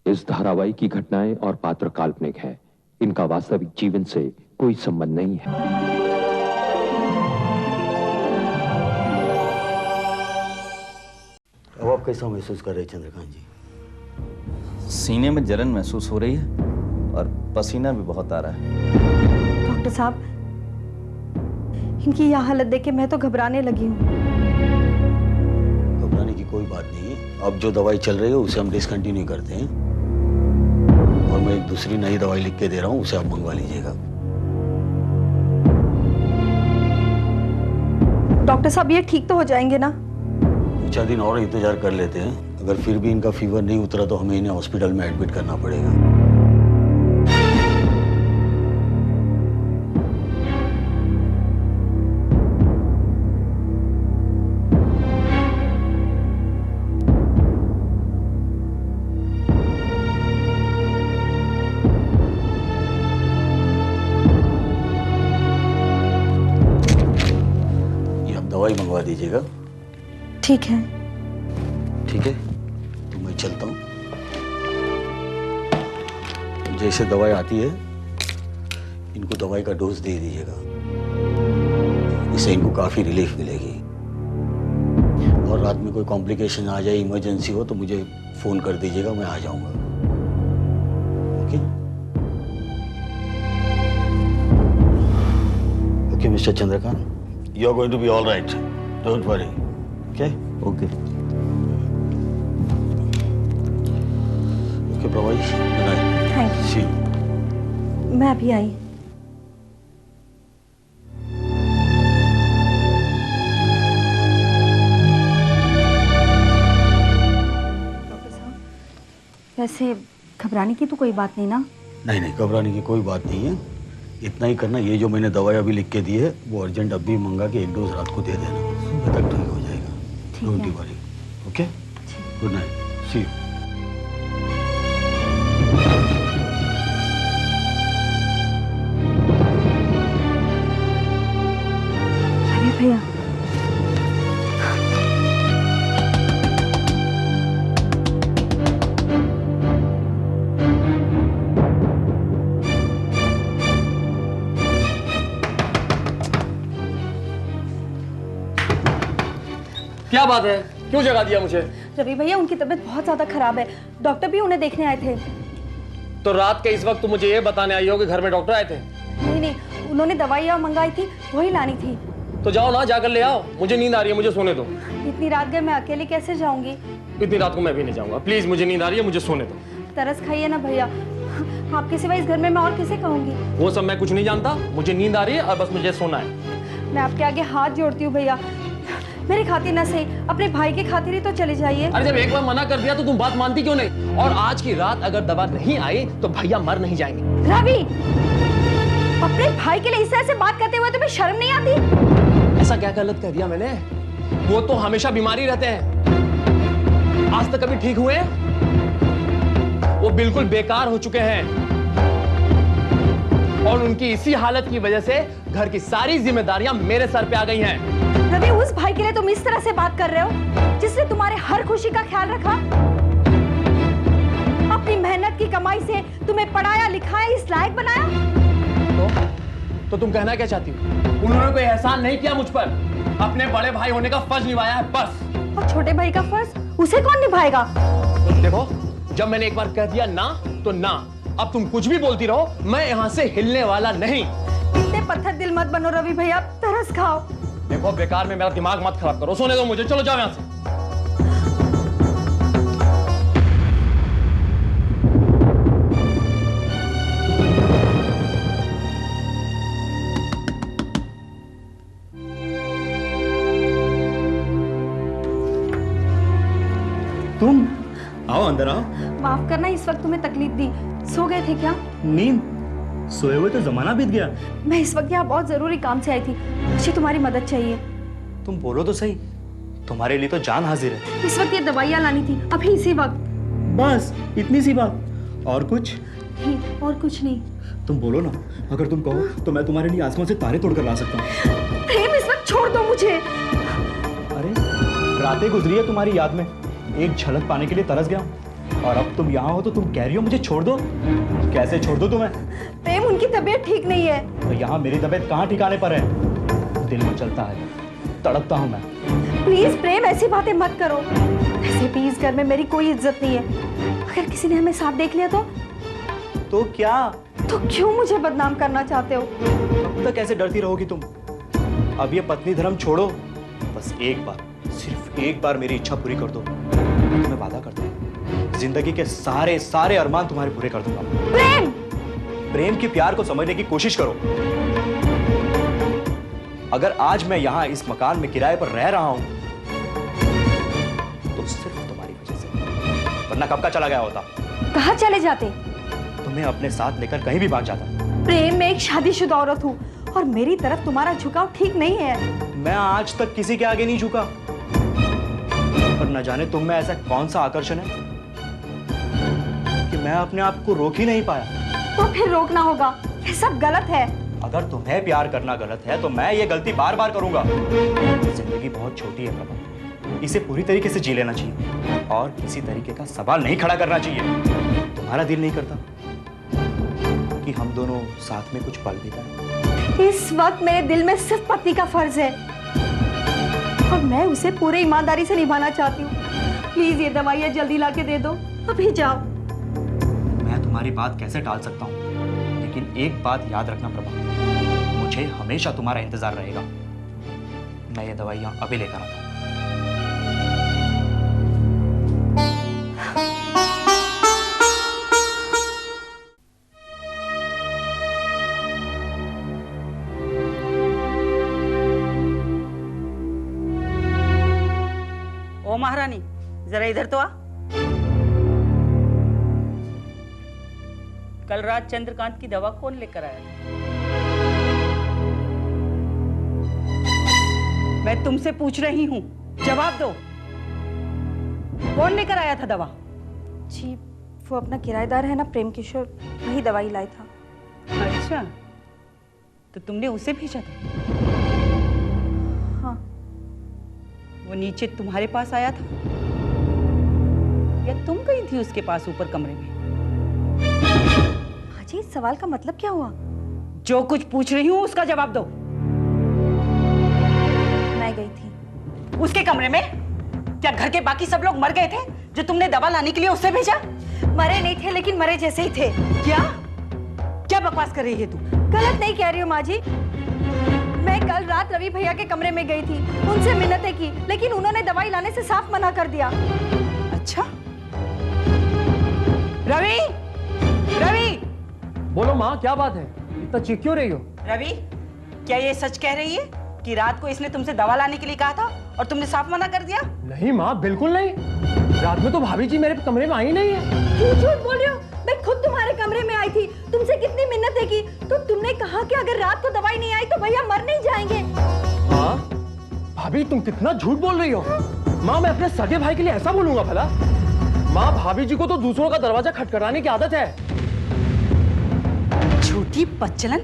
इस धारावाहिक की घटनाएं और पात्र काल्पनिक है। इनका वास्तविक जीवन से कोई संबंध नहीं है। अब आप कैसा महसूस कर रहे हैं चंद्रकांत जी? सीने में जलन महसूस हो रही है और पसीना भी बहुत आ रहा है। डॉक्टर साहब, इनकी यह हालत देख के मैं तो घबराने लगी हूँ। घबराने की कोई बात नहीं है। अब जो दवाई चल रही है उसे हम डिसकंटिन्यू करते हैं और मैं एक दूसरी नई दवाई लिख के दे रहा हूँ, उसे आप मंगवा लीजिएगा। डॉक्टर साहब, ये ठीक तो हो जाएंगे ना? 2-4 दिन और इंतजार कर लेते हैं। अगर फिर भी इनका फीवर नहीं उतरा तो हमें इन्हें हॉस्पिटल में एडमिट करना पड़ेगा। ये आप दवाई मंगवा दीजिएगा। ठीक है। ठीक है, तो मैं चलता हूँ। जैसे दवाई आती है इनको दवाई का डोज दे दीजिएगा, इससे इनको काफी रिलीफ मिलेगी। और रात में कोई कॉम्प्लिकेशन आ जाए, इमरजेंसी हो तो मुझे फोन कर दीजिएगा, मैं आ जाऊंगा। Okay okay mister Chandrakant, you are going to be all right, don't worry. Okay okay. Okay Prabha ji, good night. Thank see you. मैं अभी आई। डॉक्टर साहब, वैसे घबराने की तो कोई बात नहीं ना? नहीं नहीं, घबराने की कोई बात नहीं है। इतना ही करना, ये जो मैंने दवाई अभी लिख के दी है वो अर्जेंट अभी मंगा के 1 डोज रात को दे देना, सुबह तक ठीक हो जाएगा। Don't worry. Okay, good night, see you. अरे भैया, क्या बात है, क्यों जगा दिया मुझे? रवि भैया, उनकी तबीयत बहुत ज्यादा खराब है। डॉक्टर भी उन्हें देखने आए थे। तो रात के इस वक्त तुम मुझे ये बताने आई हो कि घर में डॉक्टर आए थे? नहीं नहीं, उन्होंने दवाइयाँ मंगाई थी, वही लानी थी। तो जाओ ना, जाकर ले आओ। मुझे नींद आ रही है, मुझे सोने दो। इतनी रात गए, मैं अकेली कैसे जाऊंगी? इतनी रात को मैं भी नहीं जाऊंगा, प्लीज, मुझे नींद आ रही है, मुझे सोने दो। तरस खाइए ना भैया, आपके सिवा इस घर में मैं और किसे कहूंगी? वो सब मैं कुछ नहीं जानता, मुझे नींद आ रही है और बस मुझे सोना है। मैं आपके आगे हाथ जोड़ती हूँ भैया, मेरी खातिर न सही, अपने भाई के खातिर ही तो चले जाइए। अरे जब एक बार मना कर दिया तो तुम बात मानती क्यों नहीं? और आज की रात अगर दवा नहीं आई तो भैया मर नहीं जाएंगे। रवि, अपने भाई के लिए इस तरह से बात करते हुए तुम्हें शर्म नहीं आती? ऐसा क्या गलत कह दिया मैंने? वो तो हमेशा बीमारी रहते हैं, आज तक कभी ठीक हुए? वो बिल्कुल बेकार हो चुके हैं और उनकी इसी हालत की वजह से घर की सारी जिम्मेदारियां मेरे सर पे आ गई हैं। रवि, उस भाई के लिए तुम इस तरह से बात कर रहे हो जिसने तुम्हारे हर खुशी का ख्याल रखा, अपनी मेहनत की कमाई से तुम्हें पढ़ाया लिखाया, इस लायक बनाया। तो तुम कहना क्या चाहती हो? उन्होंने कोई एहसान नहीं किया मुझ पर, अपने बड़े भाई होने का फर्ज निभाया है बस। और छोटे भाई का फर्ज उसे कौन निभाएगा? देखो, जब मैंने एक बार कह दिया ना तो ना, अब तुम कुछ भी बोलती रहो, मैं यहाँ से हिलने वाला नहीं। इतने पत्थर दिल मत बनो रवि भैया, तरस खाओ। देखो, बेकार में मेरा दिमाग मत खराब करो, सोने दो मुझे, चलो जाओ यहाँ से। तुम आओ, अंदर आओ। माफ करना, इस वक्त तुम्हें तकलीफ दी। सो गए थे क्या? नींद? सोए हुए तो जमाना बीत गया। मैं इस वक्त यहाँ बहुत जरूरी काम से आई थी, मुझे तुम्हारी मदद चाहिए। तुम बोलो तो सही, तुम्हारे लिए तो जान हाजिर है। इस वक्त ये दवाइयाँ लानी थी, अभी इसी वक्त। बस इतनी सी बात? और कुछ? नहीं, और कुछ नहीं। तुम बोलो ना, अगर तुम कहो तो मैं तुम्हारे लिए आसमान से तारे तोड़कर ला सकता हूँ। प्रेम, इस वक्त छोड़ दो मुझे। अरे रातें गुजरी है तुम्हारी याद में, एक झलक पाने के लिए तरस गया हूँ। और अब तुम यहाँ हो तो तुम कह रही हो मुझे छोड़ दो। कैसे छोड़ दो तुम्हें? प्रेम, उनकी तबीयत ठीक नहीं है। तो यहाँ मेरी तबीयत कहाँ ठिकाने पर है? दिल में चलता है, तड़पता हूँ मैं। प्लीज प्रेम, ऐसी बातें मत करो। ऐसे भी इस घर में मेरी कोई इज्जत नहीं है। अगर किसी ने हमें साथ देख लिया तो क्या? तो क्यों मुझे बदनाम करना चाहते हो? अब तक ऐसे डरती रहोगी तुम? अब ये पत्नी धर्म छोड़ो, बस एक बार, सिर्फ एक बार मेरी इच्छा पूरी कर दो। मैं तुम्हें वादा करता हूँ, जिंदगी के सारे सारे अरमान तुम्हारे पूरे कर दूंगा। प्रेम! प्रेम के प्यार को समझने की कोशिश करो। अगर आज मैं यहां इस मकान में किराए पर रह रहा हूं तो सिर्फ तुम्हारी वजह से, वरना कब का चला गया होता। कहाँ चले जाते? तुम्हें अपने साथ लेकर कहीं भी भाग जाता। प्रेम, मैं एक शादीशुदा औरत हूँ और मेरी तरफ तुम्हारा झुकाव ठीक नहीं है। मैं आज तक किसी के आगे नहीं झुका, पर न जाने तुम में ऐसा कौन सा आकर्षण है कि मैं अपने आप को रोक ही नहीं पाया। तो फिर रोकना होगा, ये सब गलत है। अगर तुम्हें प्यार करना गलत है तो मैं ये गलती बार बार करूंगा। जिंदगी बहुत छोटी है प्रभा, इसे पूरी तरीके से जी लेना चाहिए और किसी तरीके का सवाल नहीं खड़ा करना चाहिए। तुम्हारा दिल नहीं करता कि हम दोनों साथ में कुछ पल बिताएं? इस वक्त मेरे दिल में सिर्फ पति का फर्ज है और मैं उसे पूरे ईमानदारी से निभाना चाहती हूँ। प्लीज ये दवाइयाँ जल्दी लाके दे दो, अभी जाओ। मैं तुम्हारी बात कैसे टाल सकता हूँ, लेकिन एक बात याद रखना प्रभा, मुझे हमेशा तुम्हारा इंतजार रहेगा। मैं ये दवाइयाँ अभी लेकर आता हूँ। ओ महारानी, जरा इधर तो आ। कल रात चंद्रकांत की दवा कौन लेकर आया था? मैं तुमसे पूछ रही हूँ, जवाब दो। कौन लेकर आया था दवा? जी, वो अपना किराएदार है ना प्रेम किशोर, वही दवाई लाया था। अच्छा, तो तुमने उसे भेजा था? हाँ। वो नीचे तुम्हारे पास आया था या तुम गई थी उसके पास ऊपर कमरे में? जी, इस सवाल का मतलब क्या हुआ? जो कुछ पूछ रही हूँ उसका जवाब दो। मैं गई थी उसके कमरे में। क्या घर के बाकी सब लोग मर गए थे जो तुमने दवा लाने के लिए उससे भेजा? मरे नहीं थे, लेकिन मरे जैसे ही थे। क्या क्या बकवास कर रही है तू? गलत नहीं कह रही हूँ माँ जी। मैं कल रात रवि भैया के कमरे में गई थी, उनसे मिन्नतें की, लेकिन उन्होंने दवाई लाने से साफ मना कर दिया। अच्छा, रवि, रवि! बोलो माँ, क्या बात है? इतना चीख क्यों रही हो? रवि, क्या ये सच कह रही है कि रात को इसने तुमसे दवा लाने के लिए कहा था और तुमने साफ मना कर दिया? नहीं माँ, बिल्कुल नहीं। रात में तो भाभी जी मेरे कमरे में आई नहीं है। क्यों झूठ बोल रहे हो? मैं खुद तुम्हारे कमरे में आई थी, तुमसे कितनी मिन्नतें की, तो तुमने कहा कि अगर रात को दवाई नहीं आई तो भैया मर नहीं जाएंगे। हाँ? भाभी, तुम कितना झूठ बोल रही हो। माँ, मैं अपने सगे भाई के लिए ऐसा बोलूंगा भला? माँ, भाभी जी को तो दूसरों का दरवाजा खटखटाने की आदत है। झूठी बच्चलन!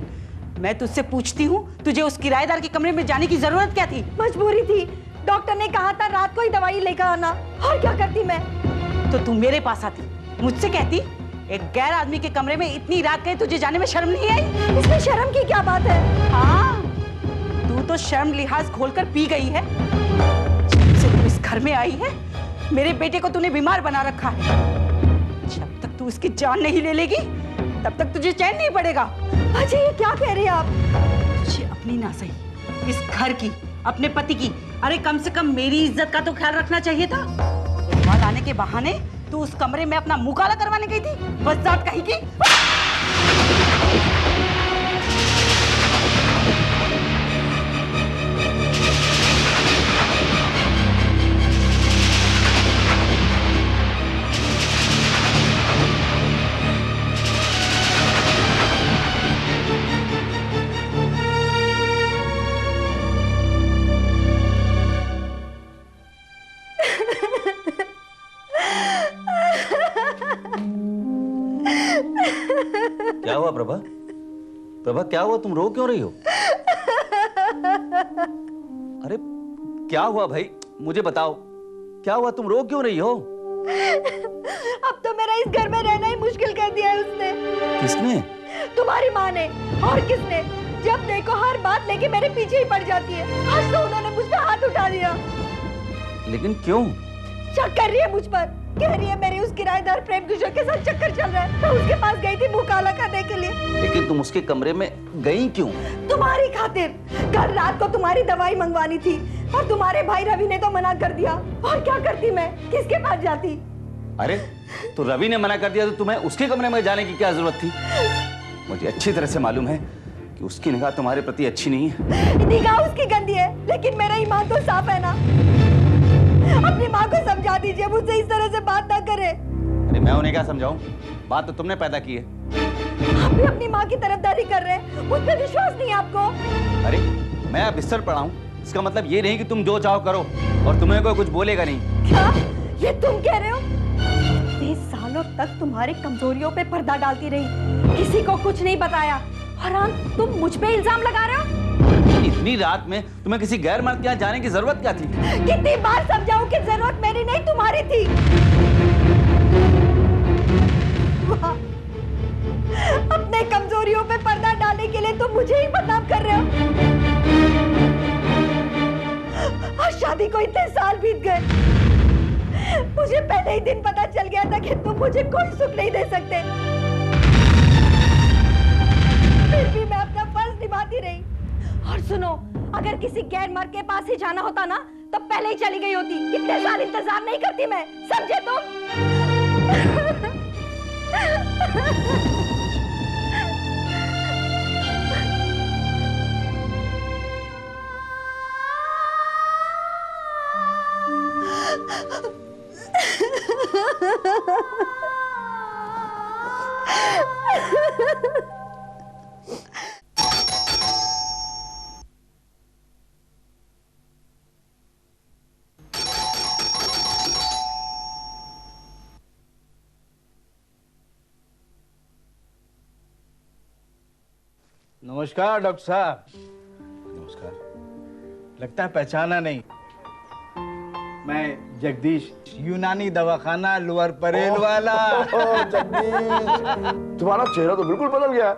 मैं तुझसे पूछती हूँ, तुझे उस किराएदार के कमरे में जाने की जरूरत क्या थी? मजबूरी थी, डॉक्टर ने कहा था रात को ही दवाई लेकर आना, और क्या करती मैं? तो तुम मेरे पास आती, मुझसे कहती, एक गैर आदमी के कमरे में इतनी रात गए, तुझे जाने में शर्म नहीं आई? इसमें शर्म की क्या बात है? हाँ, तू तो शर्म लिहाज खोलकर पी गई है। जब से तू इस घर में आई है, मेरे बेटे को तूने बीमार बना रखा है। जब तक तू उसकी जान नहीं ले लेगी, तब तक तुझे चैन नहीं पड़ेगा। अजय, ये क्या कह रही हैं आप? तुझे अपनी ना सही, इस घर की, अपने पति की, अरे कम से कम मेरी इज्जत का तो ख्याल रखना चाहिए था। दवा लाने के बहाने तू उस कमरे में अपना मुंह काला करवाने गई थी, बस जात कहेगी। क्या हुआ प्रभा? प्रभा, क्या हुआ? तुम रो क्यों रही हो? अरे क्या हुआ भाई, मुझे बताओ, क्या हुआ? तुम रो क्यों रही हो? अब तो मेरा इस घर में रहना ही मुश्किल कर दिया है उसने। किसने? तुम्हारी माँ ने। और किसने? जब देखो हर बात लेके मेरे पीछे ही पड़ जाती है। आज तो उन्होंने मुझ पे हाथ उठा दिया। लेकिन क्यों? शक कर रही है मुझ पर। कह रही है मेरे उस किराएदार प्रेम किशोर के साथ चक्कर चल रहा है। मैं उसके पास गई थी मुंह काला करने के लिए। लेकिन तुम उसके कमरे में गई क्यों? तुम्हारी खातिर। कल रात को तुम्हारी दवाई मंगवानी थी और तुम्हारे भाई रवि ने तो मना कर दिया। और क्या करती मैं? किसके पास जाती? अरे तो रवि ने मना कर दिया तो तुम्हें उसके कमरे में जाने की क्या जरूरत थी? मुझे अच्छी तरह से मालूम है कि उसकी निगाह तुम्हारे प्रति अच्छी नहीं है। निगाह उसकी गंदी है, लेकिन मेरा ईमान तो साफ है ना। अपनी माँ को समझा दीजिए, मुझसे इस तरह से बात ना करे। अरे मैं उन्हें क्या समझाऊं? बात तो तुमने पैदा की है। आप भी अपनी माँ की तरफदारी कर रहे हैं। मुझ पे विश्वास नहीं है आपको? अरे मैं अब बिस्तर पड़ा हूं, इसका मतलब ये नहीं कि तुम जो चाहो करो और तुम्हें कोई कुछ बोलेगा नहीं। क्या ये तुम कह रहे हो? 30 सालों तक तुम्हारी कमजोरियों पे पर्दा डालती रही, किसी को कुछ नहीं बताया, और आज तुम मुझ पे इल्जाम लगा रहे हो। इतनी रात में तुम्हें किसी गैर मर्द के यहाँ जाने की जरूरत क्या थी? कितनी बार समझाऊं कि जरूरत मेरी नहीं तुम्हारी थी। वाह, अपने कमजोरियों पे पर्दा डालने के लिए तुम मुझे ही बदनाम कर रहे हो। आज शादी को इतने साल बीत गए, मुझे पहले ही दिन पता चल गया था कि तुम मुझे कोई सुख नहीं दे सकते। फिर भी मैं अपना फर्ज निभाती रही। और सुनो, अगर किसी गैर मर्द के पास ही जाना होता ना तो पहले ही चली गई होती। इतने साल इंतजार नहीं करती मैं, समझे तुम? नमस्कार डॉक्टर साहब। नमस्कार। लगता है पहचाना नहीं। मैं जगदीश, यूनानी दवाखाना लोअर परेल वाला। जगदीश, तुम्हारा चेहरा तो बिल्कुल बदल गया है।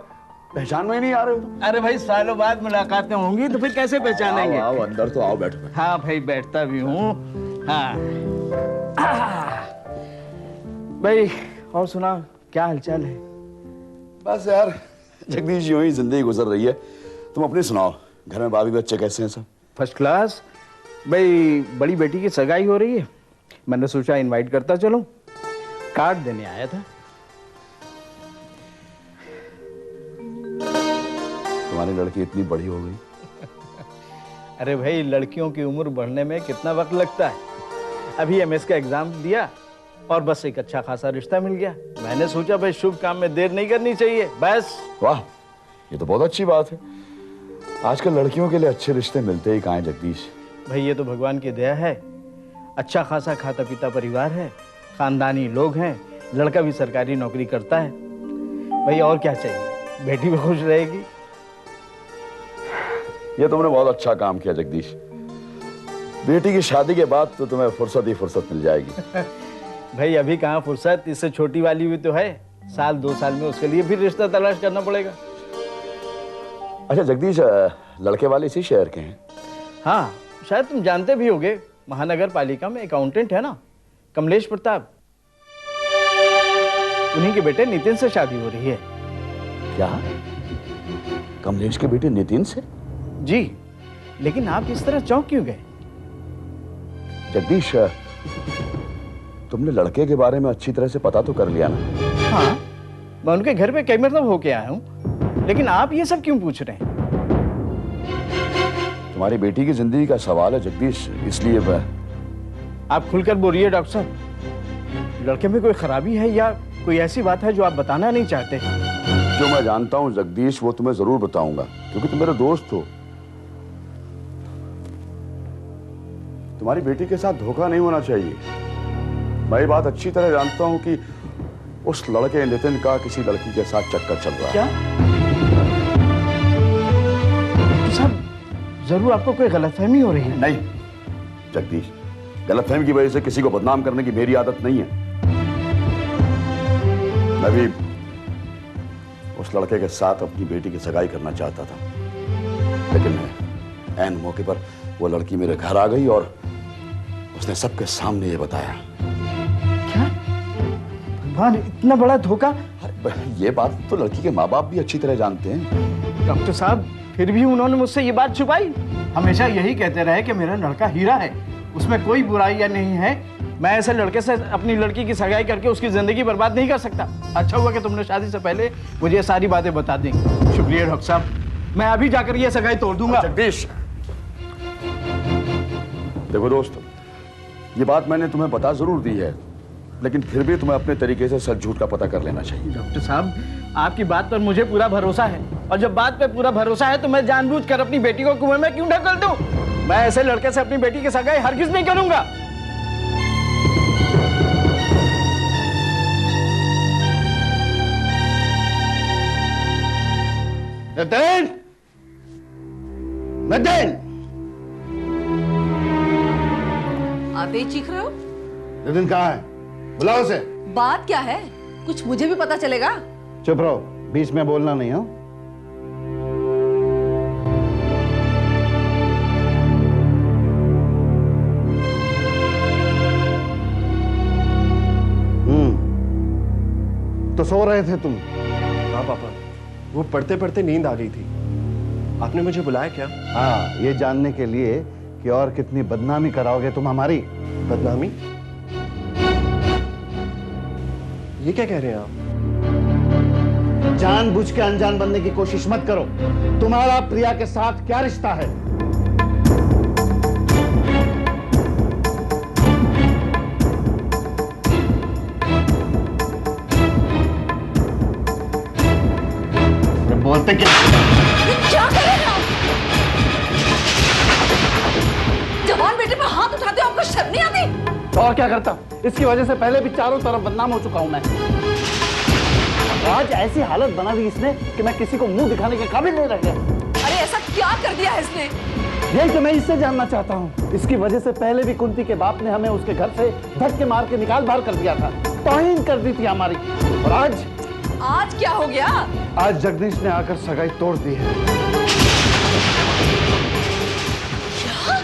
पहचान में ही नहीं आ रहे हो। अरे भाई, सालों बाद मुलाकातें होंगी तो फिर कैसे पहचानेंगे? आओ अंदर तो आओ, बैठो। हाँ भाई, बैठता भी हूँ। हाँ भाई, और सुना, क्या हालचाल है? बस यार जगदीश, यूं ही जिंदगी गुजर रही है। तुम अपनी सुनाओ, घर में भाभी बच्चे कैसे हैं सब? First class. भाई, बड़ी बेटी की सगाई हो रही है, मैंने सोचा इनवाइट करता चलूं, कार्ड देने आया था। तुम्हारी लड़की इतनी बड़ी हो गई? अरे भाई, लड़कियों की उम्र बढ़ने में कितना वक्त लगता है। अभी एमएस का एग्जाम दिया और बस एक अच्छा खासा रिश्ता मिल गया। मैंने सोचा भाई, शुभ काम में देर नहीं करनी चाहिए, बस। वाह, ये तो बहुत अच्छी बात है। आजकल लड़कियों के लिए अच्छे रिश्ते मिलते ही कहाँ हैं जगदीश। भाई, ये तो भगवान की दया है। अच्छा खासा खाता पीता परिवार है, खानदानी लोग हैं, लड़का भी सरकारी नौकरी करता है। भाई और क्या चाहिए, बेटी भी खुश रहेगी। ये तुमने बहुत अच्छा काम किया जगदीश। बेटी की शादी के बाद तो तुम्हें फुर्सत ही फुर्सत मिल जाएगी। भाई अभी कहाँ फुर्सत, इससे छोटी वाली भी तो है, 1-2 साल में उसके लिए भी रिश्ता तलाश करना पड़ेगा। अच्छा जगदीश, लड़के वाले इसी शहर के हैं? हाँ, शायद तुम जानते भी होगे, महानगर पालिका में अकाउंटेंट है ना, कमलेश प्रताप। उन्हीं के बेटे नितिन से शादी हो रही है। क्या? कमलेश के बेटे नितिन से? जी, लेकिन आप इस तरह चौंक क्यों गए? जगदीश, तुमने लड़के के बारे में अच्छी तरह से पता तो कर लिया ना? हाँ, मैं उनके घर पे कई मरतब होके आया हूँ, लेकिन आप ये सब क्यों पूछ रहे हैं? तुम्हारी बेटी की जिंदगी का सवाल है जगदीश, इसलिए मैं... आप खुलकर बोलिए डॉक्टर साहब, लड़के में कोई खराबी है या कोई ऐसी बात है जो आप बताना नहीं चाहते? जो मैं जानता हूँ जगदीश, वो तुम्हें जरूर बताऊंगा, क्योंकि तुम मेरे दोस्त हो। तुम्हारी बेटी के साथ धोखा नहीं होना चाहिए। मैं ये बात अच्छी तरह जानता हूं कि उस लड़के नितिन का किसी लड़की के साथ चक्कर चल रहा है। क्या? तो साहब, जरूर आपको कोई गलतफहमी हो रही है। नहीं जगदीश, गलतफहमी की वजह से किसी को बदनाम करने की मेरी आदत नहीं है। मैं भी उस लड़के के साथ अपनी बेटी की सगाई करना चाहता था, लेकिन ऐन मौके पर वो लड़की मेरे घर आ गई और उसने सबके सामने ये बताया। क्या भगवान, इतना बड़ा धोखा! ये बात तो लड़की के माँ बाप भी अच्छी तरह जानते हैं। डॉक्टर साहब, फिर भी उन्होंने मुझसे ये बात छुपाई। हमेशा यही कहते रहे कि मेरा लड़का हीरा है, उसमें कोई बुराई नहीं है। मैं ऐसे लड़के से अपनी लड़की की सगाई करके उसकी जिंदगी बर्बाद नहीं कर सकता। अच्छा हुआ कि तुमने शादी से पहले मुझे ये सारी बातें बता दी। शुक्रिया डॉक्टर साहब, मैं अभी जाकर ये सगाई तोड़ दूंगा। जगदीश, देखो दोस्त, ये बात मैंने तुम्हें बता जरूर दी है, लेकिन फिर भी तुम्हें अपने तरीके से सच झूठ का पता कर लेना चाहिए। डॉक्टर साहब, आपकी बात पर मुझे पूरा भरोसा है, और जब बात पे पूरा भरोसा है तो मैं जानबूझकर अपनी बेटी को कुएं में क्यों ढकेल दूं? मैं ऐसे लड़के से अपनी बेटी की सगाई हरगिज नहीं करूंगा। नितिन! नितिन! आप ये चीख रहे हो? नितिन कहाँ है? बुलाओ उसे। बात क्या है? कुछ मुझे भी पता चलेगा। चुप रहो, बीच में बोलना नहीं हो। तो सो रहे थे तुम? हाँ पापा, वो पढ़ते पढ़ते नींद आ गई थी। आपने मुझे बुलाया क्या? हाँ, ये जानने के लिए कि और कितनी बदनामी कराओगे तुम हमारी। बदनामी? ये क्या कह रहे हैं आप? जानबूझ के अनजान बनने की कोशिश मत करो। तुम्हारा प्रिया के साथ क्या रिश्ता है? बोलते क्या? क्या कर रहे हैं आप? जवान बेटे पर हाथ उठाते हो, आपको शर्म नहीं आती? तो और क्या करता? इसकी वजह से पहले भी चारों तरफ बदनाम हो चुका हूं मैं। आज ऐसी हालत बना दी इसने कि मैं किसी को मुंह दिखाने के काबिल नहीं रह गया। अरे ऐसा क्या कर दिया है इसने? यही तो मैं इससे जानना चाहता हूँ। इसकी वजह से पहले भी कुंती के बाप ने हमें उसके घर से धक्के मार के निकाल बाहर कर दिया था, तौहीन कर दी थी हमारी। और आज क्या हो गया? आज जगदीश ने आकर सगाई तोड़ दी है। क्या?